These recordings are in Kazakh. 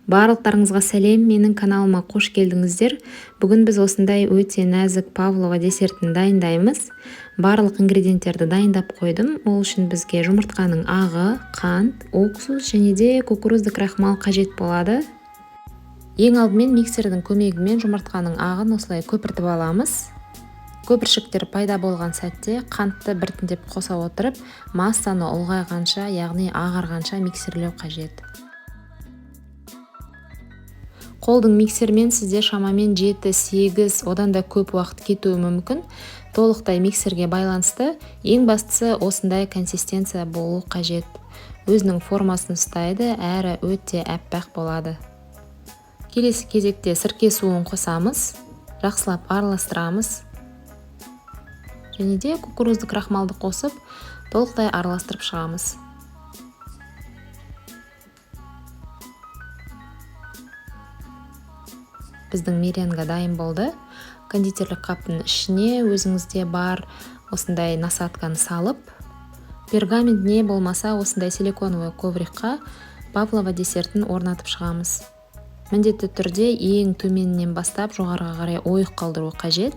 Барлықтарыңызға сәлем, менің каналыма қош келдіңіздер. Бүгін біз осындай өте нәзік павлова десертін дайындаймыз. Барлық ингредиенттерді дайындап қойдым. Ол үшін бізге жұмыртқаның ағы, қант, уксус және де кукурузды крахмал қажет болады. Ең алдымен миксердің көмегімен жұмыртқаның ағын осылай көпіртіп аламыз. Көпіршіктер пайда болған сәтте қантты біртіндеп қоса отырып, массаны ұлғайғанша, яғни ағарғанша миксерлеу қажет. Қолдың миксермен сізде шамамен 7-8, одан да көп уақыт кетуі мүмкін. Толықтай миксерге байланысты, ең бастысы осындай консистенция болу қажет. Өзінің формасын ұстайды, әрі өте әппақ болады. Келесі кезекте сірке суын қосамыз, жақсылап араластырамыз. Және де кукурузды крахмалды қосып, толықтай араластырып шығамыз. Біздің меренга дайын болды. Кондитерлік қаптың ішіне өзіңізде бар осындай насатканы салып, пергамент не болмаса осындай силиконовый коврикқа павлова десертін орнатып шығамыз. Міндетті түрде ең төменнен бастап жоғарыға қарай ойық қалдыру қажет.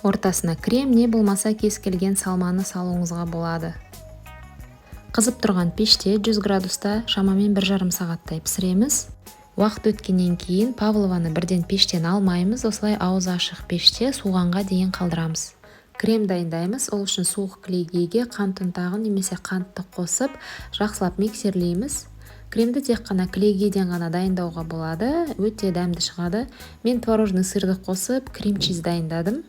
Ортасына крем не болмаса кез келген салманы салуыңызға болады. Қызып тұрған пеште 100 градуста шамамен 1,5 сағаттай пісіреміз. Уақыт өткеннен кейін павлованы бірден пештен алмаймыз, осылай аузы ашық пеште суығанға дейін қалдырамыз. Крем дайындаймыз, ол үшін суық кілегейге қант ұнтағын немесе қантты қосып, жақсылап миксерлейміз. Кремді тек қана кілегейден ғана дайындауға болады, өте дәмді шығады. Мен творожный сырды қосып, крем-чиз дайындадым.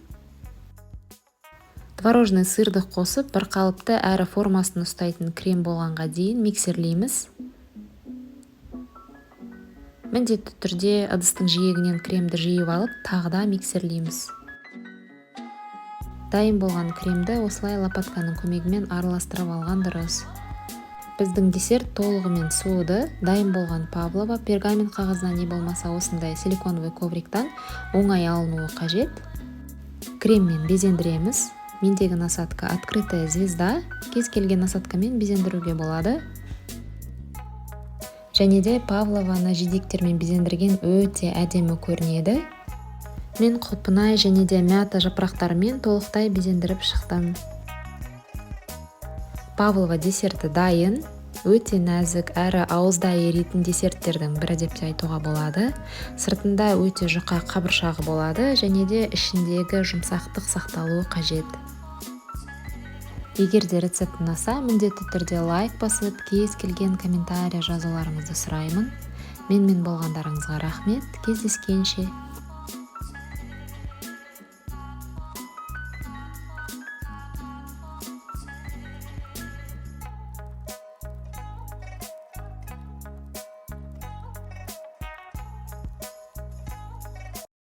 Творожный сырды қосып, бір қалыпты әрі формасын ұстайтын крем болғанға дейін миксерлейміз. Міндетті түрде ыдыстың жиегінен кремді жиып алып, тағы да миксерлейміз. Дайын болған кремді осылай лопатканың көмегімен араластырып алған дұрыс. Біздің десерт толығымен суыды. Дайын болған павлова пергамент қағазына не болмаса осындай силиконовый ковриктан оңай алынуы қажет. Креммен безендіреміз. Мендегі насадка открытая звезда. Кез келген насадкамен безендіруге болады. Және де павлованы жидектермен безендірген өте әдемі көрінеді. Мен құлпынай және де мята жапырақтарымен толықтай безендіріп шықтым. Павлова десерті дайын, өте нәзік әрі ауызда еритін десерттердің бірі деп те айтуға болады. Сыртында өте жұқа қабыршағы болады және де ішіндегі жұмсақтық сақталуы қажет. Егер де рецепт ұнаса, міндетті түрде лайк басып, кез келген комментарий жазуларыңызды сұраймын. Менімен болғандарыңызға рахмет. Кездескенше.